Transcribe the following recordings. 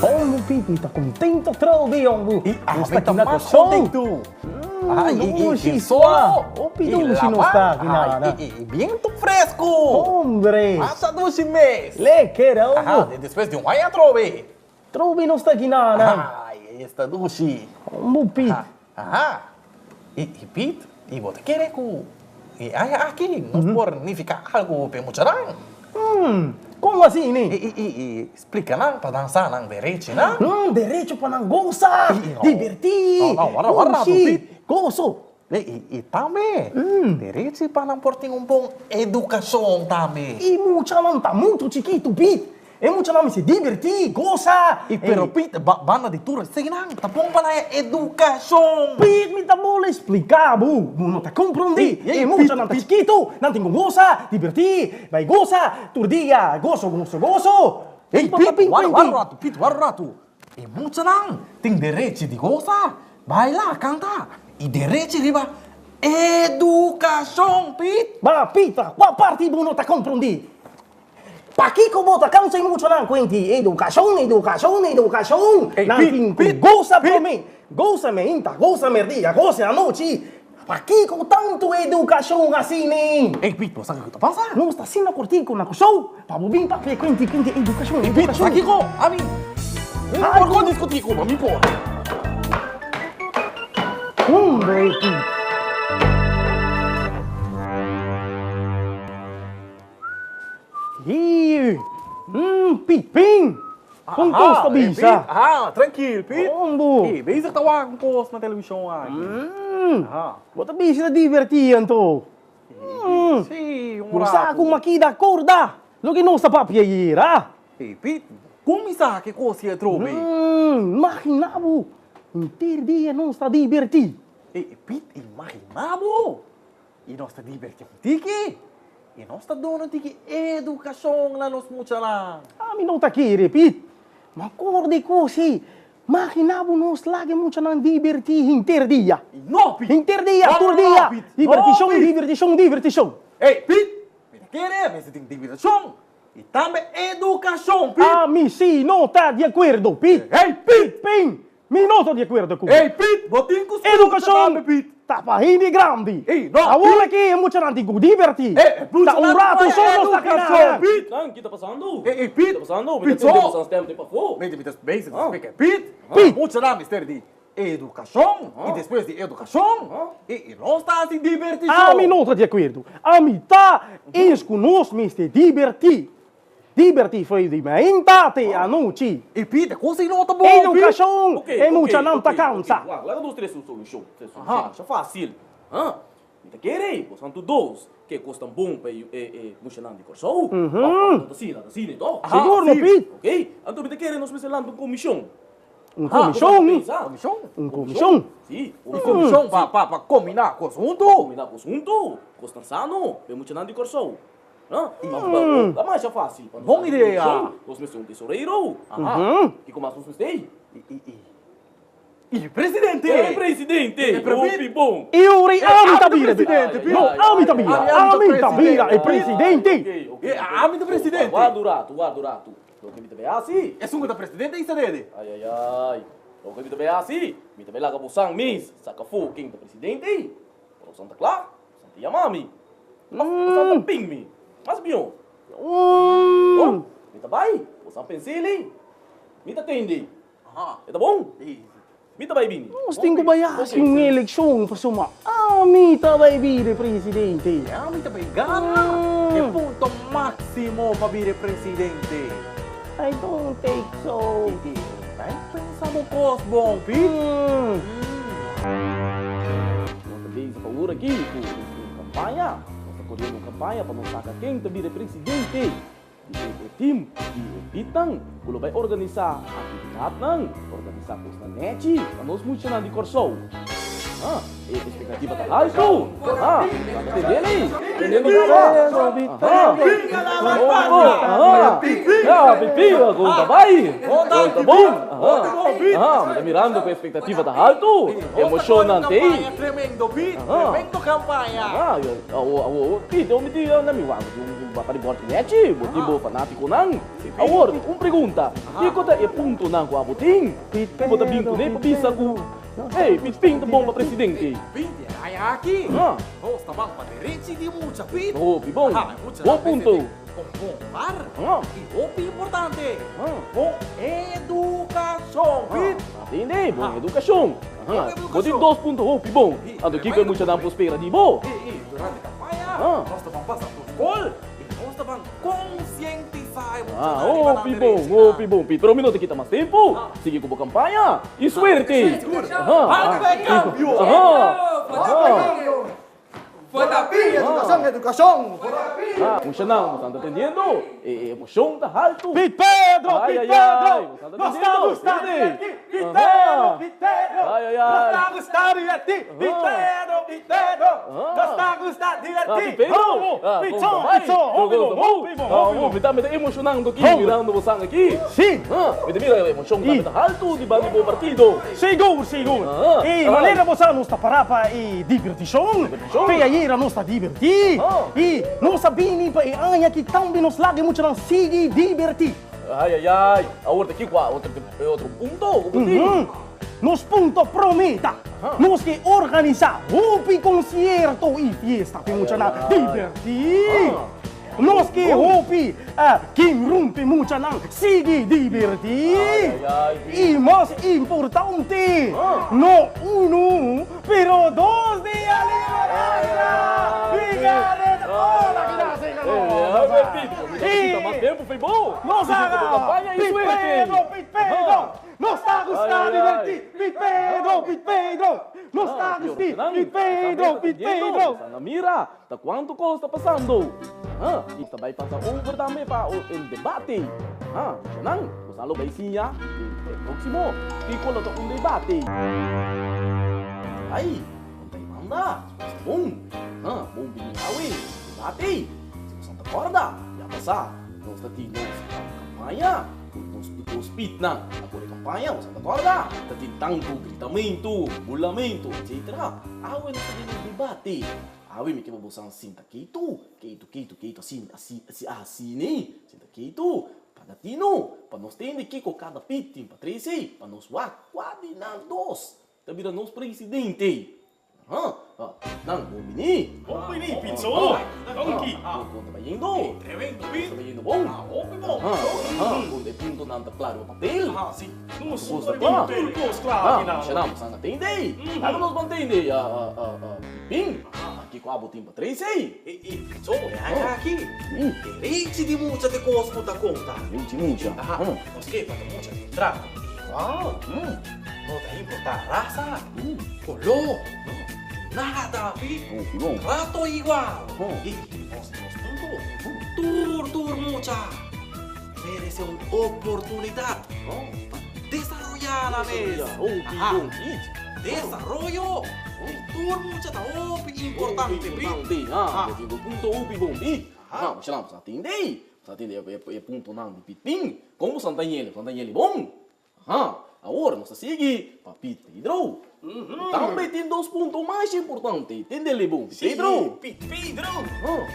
Oh, Pete, está contento, Trovi, homem. Está aqui na contento. O Pidushi não está aqui nada. Viento fresco. Hombre. Passa 2 meses. Lequeira, Depois de um ano, Trovi. Trovi não está aqui nada. Esta dushi. Homem, Pete. E Pete, e você quer que... E aqui, nós podemos ficar algo para mostrar? Como assim, né? Explica não, para dançar não direito, não? Direito para não gozar, divertir. Gozo. E também, direito para não ter uma boa educação também. E muita não está muito chiquito, Pete. É muita não se divertir, goza. Pero Pete, banda de turma, sei não, tá bom para a educação. Pete, me tá bom explicar, bu. Não está compreendendo. É muita não está chiquito, não tem como gozar, divertir, vai gozar, todo dia, gozo. Ei, Pete, guarda rato. E muita não, tem direito de gozar, vai lá, canta. E direito de educação, Pete. Mas, Pete, qual parte bu não está compreendendo? Para que como tá cansa muito não quente educação. Não tem goza para mim. Goza menta, goza merdia, goza a noite. Para que com tanto educação assim, né? Ei, Pete, você sabe o que está passando? Não está sendo cortico na show. Para vir para quente educação. Ei, Pete, aqui com a mim. Não vou discutir com mim, pô. Pete. Pipim! Com costa, bicha! Tranquilo, Pete. Ombo! Bicha tá com costa na televisão aí. Bota bicha se divertir, então. Sim, Você com uma aqui da corda. Lo que não está papia aí, ah? Ei, Pete, como sabe que coisa é trove? Imaginava. Inteiro dia não está divertir. Ei, Pete, imaginava. E nós está divertindo, Tiki. E nós está dando educação lá nos muchalas. Me não está aqui, repito. Mas acorde com você. Imaginava nós lá que muito não divertir inteiro dia. Não, Pete. Inteiro dia, todo dia. Divertição. Ei, Pete. Me quer, você tem diversão. E também educação, Pete. Me sim, não está de acordo, Pete. Ei, Pete. Me não estou de acordo com Ei, Pete, botinho com educação, Pete. Tá para rir grande. Ei, não. A bola aqui é muito não tem divertir. Tá rato só não está educação, Pete. Não, o que está passando? Ei, Pete. O que está passando? Pete, só. Tempo para fogo. Me basic, Pete. Muito não, mistério de educação. E depois de educação. E nós está assim divertindo. Me não está de acordo. Me tá isso nós mister divertir. Divertir foi de menta até a noite. E Pete, coisa não tá bom. Educação é muito não tá cansa. Lá dos três soluções. Acha fácil. Então querem, portanto, dois que custam bom para funcionar de corso. Assim, então. Seguro, Pete. Ok? Então me querem nós precisamos de comissão. Comissão? Sim. Comissão para combinar com o assunto. Combinar com o assunto. Custa sano, para funcionar de corso. Mas mais é fácil. Boa ideia. Nós merecemos um tesoureiro. Que como nós merecemos? E presidente. É presidente. Bom. Yuri Amitabira. Presidente. Não, Amitabira é presidente. Ami do presidente. Guarda o rato. Lo que me também assim. É sunga da presidente e isso dele. Ai. Lo que me também assim. Me também lá cabusang mis. Saca fogo quem da presidente. Pro Santa Clara. Santa Yamami. Santa Pingmi. Mas bion. Me tá bem? Você pensei? Me tá tende. Tá bom? Me tá bem, Bini. Nós temos que bayar uma eleição para somar. Me tá bem, vir presidente. Me tá bem, gana. É ponto máximo para vir presidente. I don't think so. Vai pensar no cos bom, Pete. Nós também se falou aqui com campanha. Correndo uma campanha para mostrar quem também é presidente. E o time de Pitang, ele vai organizar atividade, organizar coisa na net, para nós funcionar de corso. Ah, expectativa tá alto. Ah, tá entendendo aí? Entendendo Pipinho, conta vai. Conta bom. Mas mirando com a expectativa tá alto. Emocionante aí. Tremendo, Pete. Tremendo campanha. Pete, eu me digo na minha para de Bortinete, motivo fanático não. Agora, pergunta. E quanto é ponto não com a botim? Pete, bota bingo nem para bisa com. Ei, Pete, pinta bom para presidente. Pete, aí aqui. Nossa, vamos para direita de muita, Pete. Oh, bom. Bom ponto. Bom par. E o importante. Bom educação, Pete. Entendi, bom educação. Botin 2 pontos, oh, bom. Ando aqui com muita não prospera de bom. E durante a campanha, nós vamos passar por gol. Nós vamos conscientizar oh, bom, pero um minuto aqui tá mais tempo. Sigue com a campanha e suerte. Foi da pinha, educação. Mucha não, você anda entendendo? Emoção tá alto. Pete Pedro, Pete Pedro. Nós estamos gostando de ti. Pete Pedro, Pete Pedro. Ai. Nós estamos gostando de ti. Pete Pedro, Pete Pedro. Nós estamos gostando de ti. Me tá emocionando aqui, mirando você aqui. Sim. Mira, a emoção tá alto de bando do partido. Seguro. E maneira você não está para e divertição. Foi aí não está divertir. E não sabia para anha que também nos lagi muito não sigue divertir. Ai. Agora aqui qual outro ponto? Nos ponto prometa. Nós que organizar o concerto e festa para muito não divertir. Nós que hopi quem rompe muito não sigue divertir. E mais importante, não um, pero dois de Mais tempo foi bom. Nós campanha e suerte. Pete Pedro, nós está gostando de divertir. Pete Pedro, nós está gostando. Pete Pedro. Na mira, tá quanto costa passando? Isso vai passar também para o debate. Não, você não vai sim já. Próximo, ficou lá um debate. Aí, manda. Bom biniawi, debate. Você tá corda? Já passar. Nós tá tendo campanha. Os pit na agora campanha, você tá corda? Tá tendo tanto gritamento, bulamento, etc. Awe nós tá tendo debate. Awe me que vou botar assim, tá quieto, assim, né? Tá quieto. Pagatino, para nós ter aqui com cada pit, Patrícia, para nós coordenados. Tá virando nosso presidente. Não, bom menino, pizza. Donkey. Conta vai indo. Tremendo, Tá Pete. indo bom. Bom. De ponto não tá claro o papel. Sim. Gosta claro. Não, você não entende. Agora nós vamos entender. Pim, aqui com a botinha Patrícia. E Pizzo, aqui. Direito de muita de coisa da conta. Muita. Nós que para muita de entrada. Igual. Não tem importar raça. Color. Nada, Pete. Bom. Trato igual. E nós tur mucha. Merece uma oportunidade para desarrollar a mesa. Desarrollo. Tur mucha tá importante, Pete. Do ponto bom. Não, você não atende. Você atende ponto não de Pete. Como Santa Yeli bom. Agora nós seguimos para Pete Pedro. Também tem 2 pontos mais importantes. Entendeu, bom? Pedro. Pete Pedro.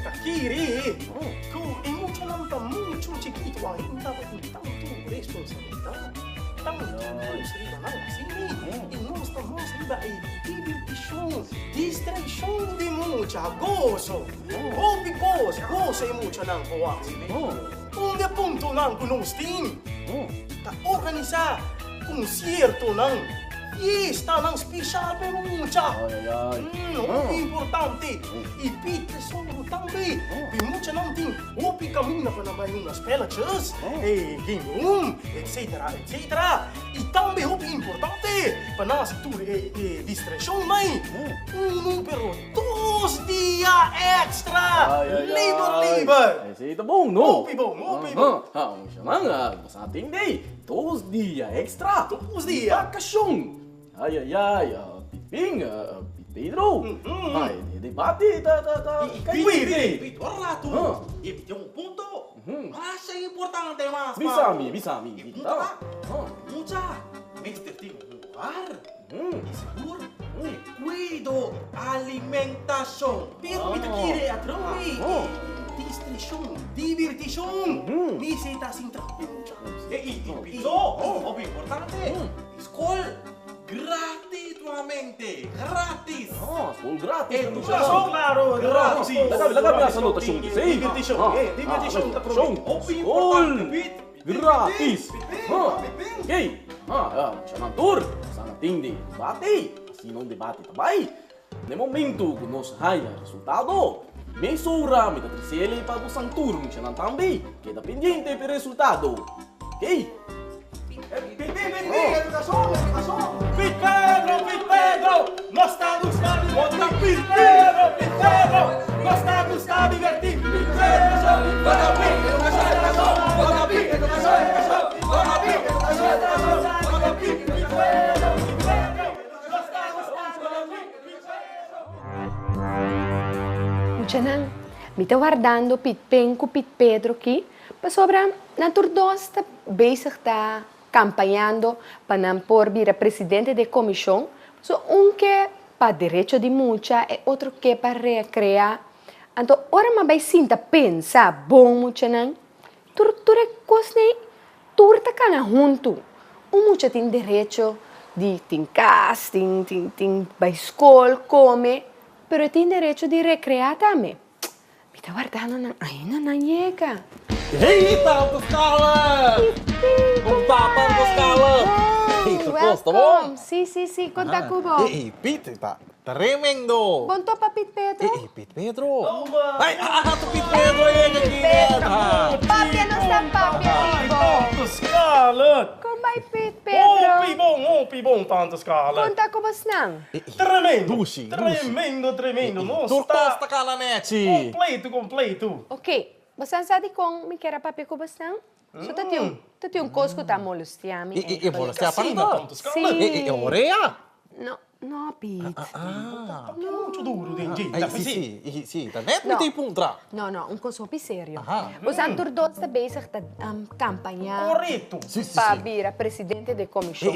Takiri. Tu emocionante muito chiquito ainda com tanto responsabilidade. Tanto responsabilidade assim. E nós estamos a divertição, distração de muita gozo. Gozo emocionante com a ponto não com nós tem. Tá organizar concerto não. E está não especial para muita. Muito importante. E Pete Sogro também. E muita não tem. O caminho para não ir nas pelas. E game etc. E também o importante para nós distração mãe. Número 2 dias extra. Livre. Esse tá bom, não? Bom. Você atende 2 dias extra. 2 dias. Vacação. Ai, Ping, Pedro. Ai, debate da Pit, wala rato. Tem um ponto. Mas é importante, mas. Bisa mi. Mucha, mucha. Mister tem um lugar. E seguro. Cuido, alimentação. Pero kita kira atrawi. Distraction, divertition. Visita sin trapuncha. Pito, o importante. Escola gratuitamente. Gratis. School gratis. Claro, gratis. Lagay na sa notasyon kasi. Divertition, divertition ta School gratis. Okay. Siya ng tour. Sa ating debate. Sinong debate tabay? No momento que nos haya resultado, mesura mi tatrisele para o sang turno siya ng tambi. Queda pendiente per resultado. Okay? Pit Pedro, nós está gostando, bota Pit Pedro, nós está gostando divertir. Pit Pedro, bota Pit, bota Pit, bota Pit, bota Pit, Pit Pedro, nós está gostando Pit Pedro. Muchanang, mita guardando Pit Pedro aqui, para sobra na turdos está bezig tá campanhando para por vir a presidente da comissão, so que para direito de mucha e outro que para recrear. Então, ora mas vai sinta pensa bom muchanang, turtura cosne, turta cana junto. Mucha tem direito de tem casa, tem vai escola, come, pero tem direito de recrear também. Me tá guardando na ainda na chega. Eita, Toscala! Contatam, Toscala! Tá bom? Sim, conta com bom. Pit, tá tremendo! Bom topa Pit Pedro. Pit Pedro! Ai, tu Pit Pedro aí, aqui! Papi, não está papi, amigo. Scala! Como vai Pit Pedro? Opi bom, tanto Scala. Conta com você não. Tremendo, nossa. Turtosta, Calanete! Completo. Ok, você sabe como me quer papi com você não? Só tu tem cosco tá molestiami. E você apanda? Sim. E oreia? No, Pete. Muito duro, Denji. Sì, da net mi tem puntra. No, um coso sério. Aha. Os anturdotes da bezig da campanha Correto. para vir a presidente da comissão.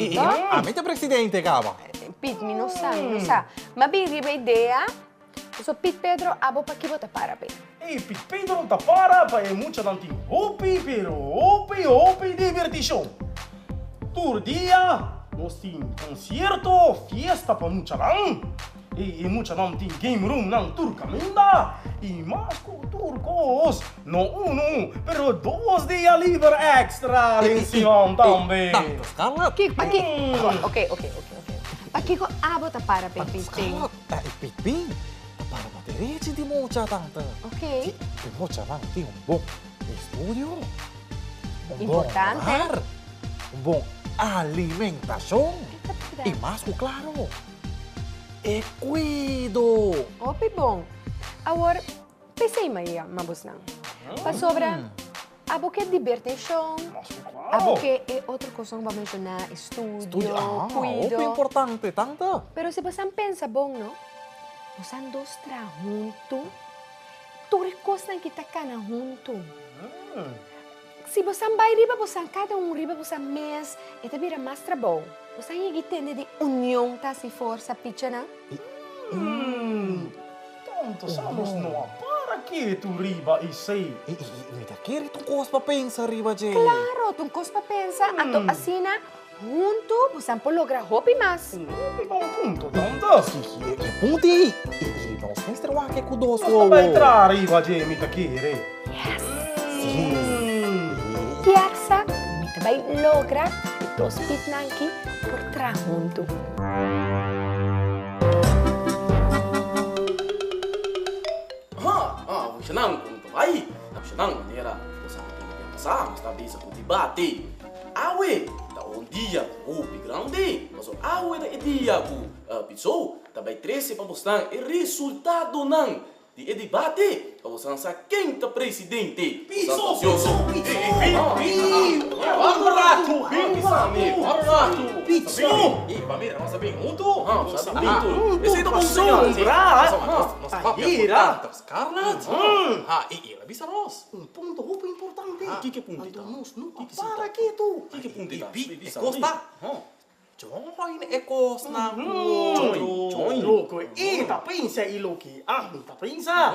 A mente presidente, cava. Pete, mi não sabe. Mas bem, riba ideia. So, Pete Pedro, abo pa kibota para bem. E Pit Pedro não tá para, é muito tanto. Opi, divertição. Todo dia, nós temos concerto, fiesta para muita não. E muita não tem game room não turcamenda. E mais com turcos, não pero 2 dias livre extra em Sion também. Scala. Aqui. Ok. Aqui ko abo ta para bem, Pete. Scala. Pipin. Para baterete di mocha tanta. Ok. Di mocha lang tem bom estúdio. Importante. Bom lugar, bom alimentação. E mais claro, e cuido. Opi bom. Agora, pensei Maria, mabos não. Pa sobra, abo que divertição. Abo que é outra coisa que vamos mencionar, estúdio, cuido. Opo importante tanto. Pero se você pensa bom, não? Você dois tra junto. Tudo coisa que tá cana junto. Se você vai riba, você cada riba, você mês, e te vira mais trabalho. Você tem de união, tá se força, picha, não? Tanto somos no para que tu riba e sei. Me tá querendo tu coisa para pensar, riba, Jay. Claro, tu coisa para pensar. Então, assim, junto, você pode lograr hobby mais. Bom ponto, tanto. E punti. E nós mestre wa que kudos Nós vai entrar riba, Jamie, tá querendo. Piazza, você vai lograr os pitnanki por trás junto. Siya nang kung tabay. Siya nang manera. Kung saan natin nagpapasa, mas tabi sa kung debate. Awe, taon dia, upi grande. Mas awe na ideia ko, piso, tabay 13 pabustang resultado ng di debate. Kawasan sa quinta presidente. Piso! Piso! Warrato! Pizza! Pamir, vamos saber junto? Sabe Ah, pinto. Esse aí tá bom sombra! Nós Ira! Scarlett. E ela bisa nós. Ponto roupa importante. que é ponto, então? Nós não Que para aqui, tu. Que punta E tá? Pete, Bisa Costa. ali. Join é Costa. Join. Louco, tá pensa e louco. Tá pensa.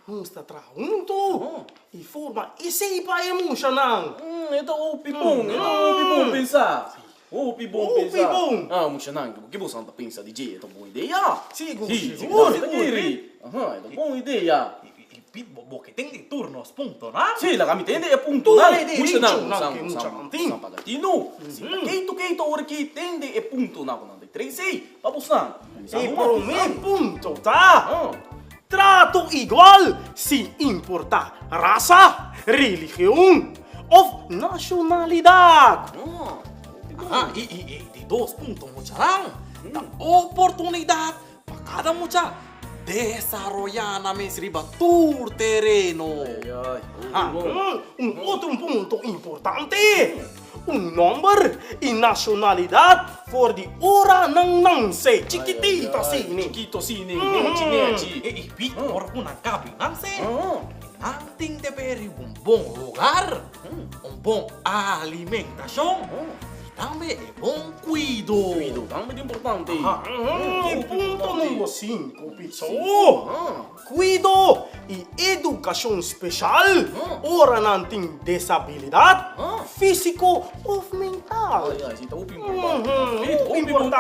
Nós tá junto. E forma esse para emocionar. Ito upi bom. Upi bom pensar. Upi bom Upi pensar. bom. Emocionante. Que você não pensa de jeito, boa ideia. Seguro, Sim, seguro. é boa ideia. E Pete, porque tem de turnos, ponto, né? Sì, la kami tende é ponto Tu na. é direito, não, que não Sam chama tim. pagatino. Sì, keito ora que tende é ponto na quando três sei. Vamos lá. E por mim, ponto, tá? Trato igual sem importar raça, religião ou nacionalidade. E de 2 pontos, mucharão. Da oportunidade para cada mucha desarrollar na mesriba tur terreno. Outro ponto importante. Número e nacionalidade for de ora não sei. Chiquitita assim, né? Chiquito sini, neti. E Pete, ora com a cabe, não sei. Não tem de ver bom lugar, bom alimentação. Também é bom cuido. Cuido, também é importante. E ponto número 5, pizza. Cuido e educação especial. Ora não tem desabilidade físico ou mental. Ai, sì, upi Importante.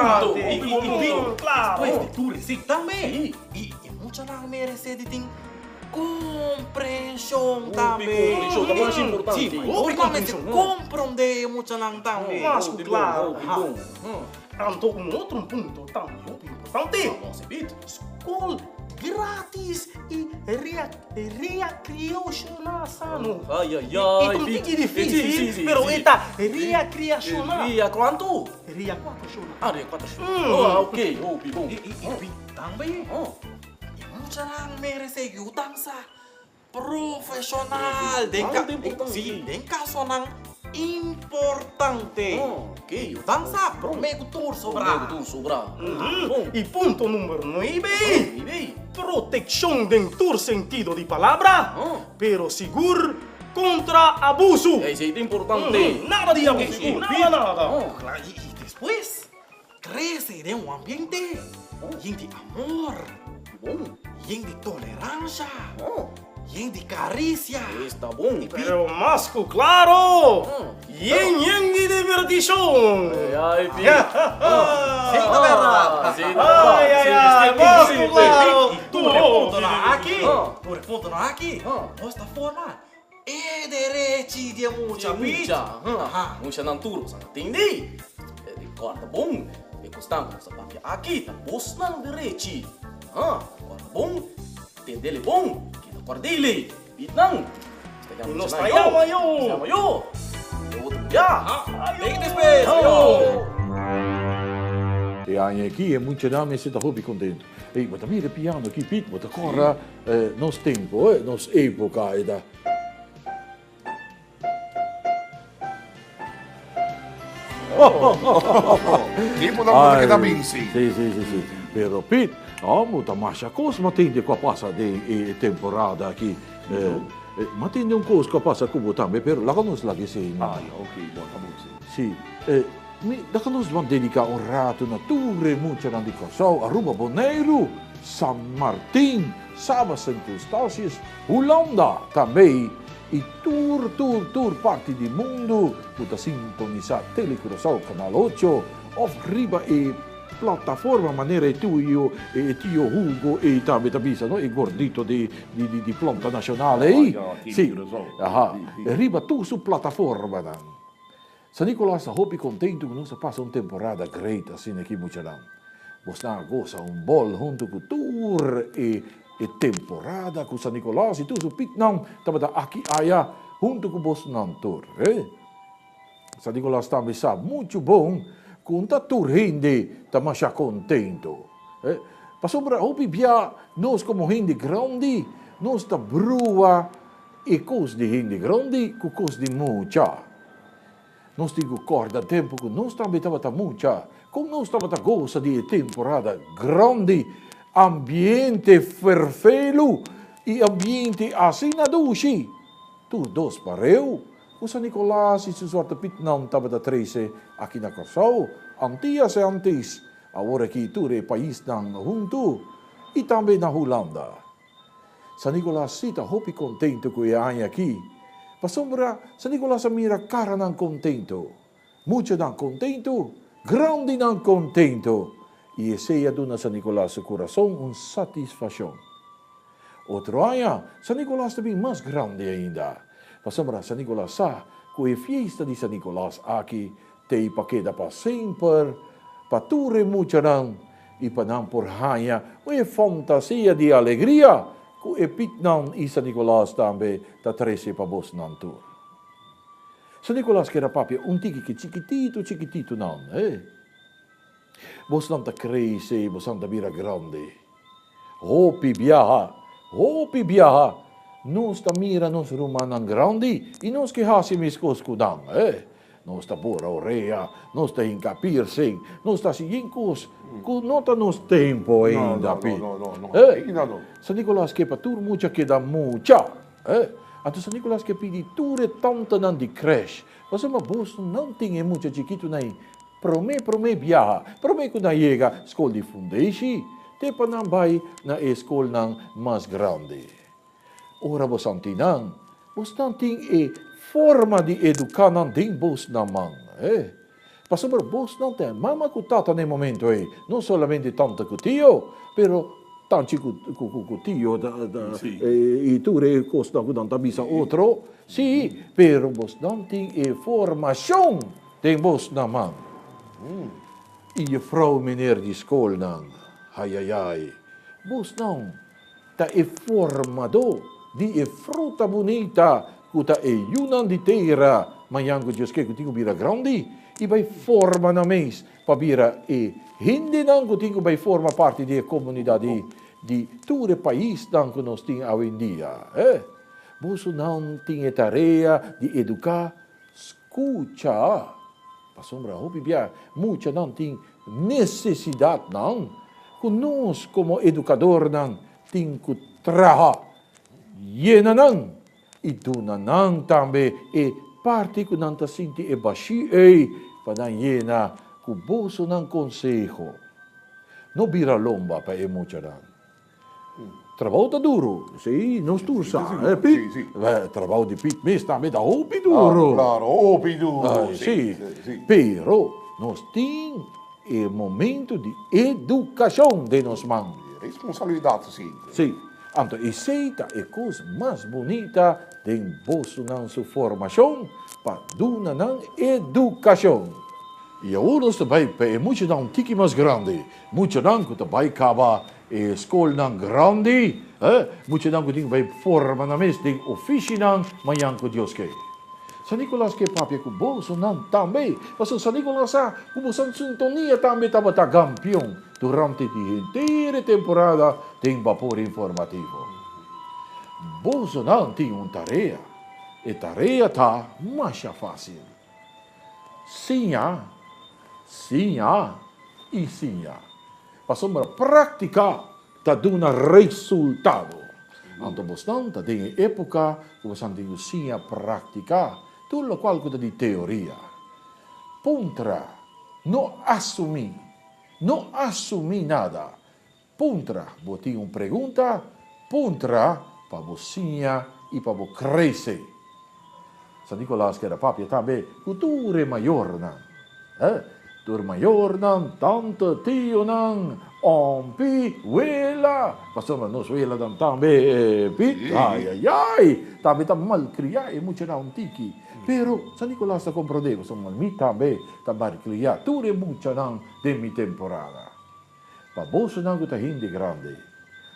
Claro. Depois de tudo assim também. E muita não merece de ter compreensão também. compreensão, também acho importante. Sim, mas compreender muito não também. Mas claro. Bom. Tanto um outro ponto também importante. Nossa, Pete. Escola grátis e recreacional. Ai, Então fica difícil, pero está recreacional. Via quanto? Recreacional. Ria 4. Ok, upi, bom. E também. E muita não merece ajudança profissional. Sim, tem caso não importante. Ok, Dança promego tur sobrar. tu sobra. E ponto número 9. Bem. Proteção dentro sentido de palavra, pero seguro contra abuso. Esse aí é importante. Nada de abuso, nada. E depois, cresce de um ambiente de amor, de tolerância, de carícia. Está bom. Pero mais que claro, yen de divertição. Ai, Pete. Sim, na verdade. Ai, mais que claro. Tu responde aqui. Desta forma, é direito de muita vida. Mucha não turo, sa tindi. De corta bom. De costando sa papia aqui, tá bosnan direito. Corta bom. Tendele bom. Que não cordele. Pitnang. Nos tayama yo. Sama yo. Outro já. Tem despesa. E aqui é muito nome se da hobby contento. E mas também é piano aqui pit, mas agora nos tempo, nos época e da. Tipo da música da Mincy. Sim. Pero pit, muita marcha coisa, mas tem de que passa de temporada aqui. Mas tem um coisa que passa como também, pero lá nos lagi sim. Ok, bom, tá bom, sim. Sì, da nós vamos dedicar um rato natura muito na dedicação a Aruba Bonaire, San Martín, Saba Santo Eustácios, Holanda também e tour parte do mundo, puta sintonizar Telecurasao Canal 8, of riba e plataforma maneira e tu io e tio Hugo e também tabisa no e gordito di planta nazionale. Sì, riba tu su plataforma dan. San Nicolás está hopi contento que nós passa uma temporada great assim aqui Mucharão. Você goza bol junto com tour e temporada com San Nicolás e tudo pit não, tava aqui aí junto com você não tour, San Nicolás também sabe muito bom com a tour hindi, também já contento, Passou para hopi bia nós como hindi grande, nós tá brua e coisa de hindi grande com coisa de mucha. nós digo corda tempo que nós também estava mucha, como nós estava goza de temporada grande, ambiente perfeito e ambiente assim na dushi. Tu dos pareu, o San Nicolás e seus ortopit não estava da 13 aqui na Corsol, antias e antes, agora que tu é país nang junto e também na Holanda. San Nicolás está hopi contento com a aqui. Pasombra, San Nicolás mira cara não contento. Muito não contento, grande não contento. E esse é do San Nicolás o coração satisfação. Outro ano, San Nicolás também mais grande ainda. Pasombra, San Nicolás sa, com a fiesta de San Nicolás aqui, te paqueda para sempre, para ture muito não, e para não por hanha, uma fantasia de alegria, com a pitnan e San Nicolás também, da 13 para vos não tur. San Nicolás que era papi, tiki que chiquitito não, Vos não ta cresce, vos não ta vira grande. Hopi viaja. Nós ta mira nos rumanan grande e nós que hasimos coscudang, Nós ta bora oreia, nós ta incapirsim, nós ta sigincos, não ta nos tempo ainda, Ainda não. San Nicolás que patur mucha que dá mucha, Ato San Nicolás que pedi ture tanta nan di crash. Mas uma bolsa não tinha muita chiquito nem. Prome viaja. Prome que na chega escola de fundeishi, te pa nang vai na escola nang mas grande. Ora vos antinang, vos não tem forma de educar não tem vos naman, Pastor, vos não tem mama com tata no momento, Não solamente tanta com tio, pero tanto com tio e tu recosta com tanta bisa outro, sim, pero vos não tem formação tem vos naman. E a vrouw meneer de escola não, ai, vos não tá formado de fruta bonita, kuta yunan di terra, mayango Diyos kay kutingo bira grande, e vai forma na mês, pabira hindi nang kutingo vai forma parte de comunidade de ture país nang que nós tem hoje em dia, Boso não tinha tarefa de educar, escuta, pasombra, hobibia, muita não tem necessidade não, nós como educador não tem que trabalhar, Yena nang, ito na nang tambe, parte ko nang tasinti bashi, padang yena, kuboso ng konseho. No bira lomba pa mucha nang. Trabaho ta duro, non stursa, Pit? Sì. Trabaho di Pit, mes tambe da hopi duro. Claro, hopi duro. Sì. Pero, nos ting momento di educação de nos man. Responsabilidade, sim. Sim. Então, essa é a coisa mais bonita de bolso na sua formação para dar na educação. E agora nós também, é muito não tiki mais grande, muito não que também acaba escola não grande, muito não que tem vai forma na mesa de ofício não, manhã que Deus quer. San Nicolás que papi com bolso não também, mas San Nicolás com bolso sintonia também estava campeão durante a inteira temporada tem vapor informativo. Bolso não tem tarefa, e tarefa tá mais fácil. Sim, e sim. Passou para praticar, tá dando resultado. Então, você não tem época que você tem que praticar. Tudo o qual é de teoria. Puntra, não assumir nada. Puntra, botinha uma pergunta, puntra, para você e para você crescer. San Nicolás que era papi também, cultura maior não, cultura maior não, tanto tio não, ompi, uela, passamos nós uela também, pit, ai, também tá mal criar, é muito não tiki. Pero San Nicolás está compreendendo, somos mi também, tá mal criar, tudo é muito não de mi temporada. Para bolso não está hindi grande,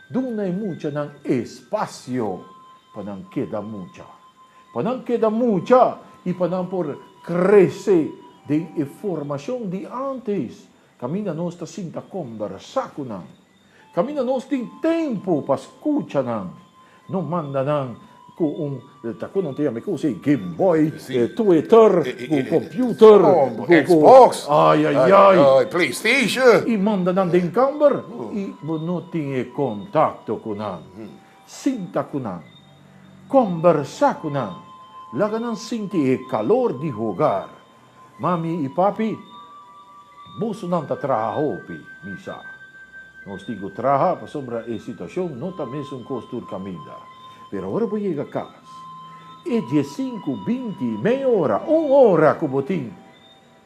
duna é muito não espaço para não queda muito. Para não queda mucha e para não por crescer de informação de antes. Camina nós está sinta conversar com não. Camina nós tem tempo para escutar não. Não manda não com não tem a coisa Game Boy, Sim. Twitter, com computer, Xbox. ai, ai, ai. PlayStation. E manda nan din camber, e não tinha contato com nan. Sinta com nan, conversar com nan, laga nan sinti o calor de jogar. Mami e papi, buso nan ta trabajo, misa. Nós digo trabalhar para sobre a situação, não também são costur caminda. Pero agora vou chegar a casa. E 15, 20, meia hora, 1 hora que botim.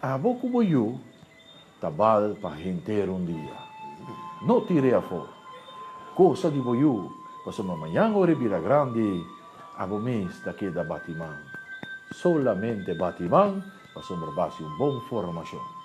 A boca vou eu, tabal para render dia. Não tirei a fora. Coisa de boiú, para amanhã hora vira grande, a mês daqui da Batimão. Solamente Batimão, para sobre base bom formação.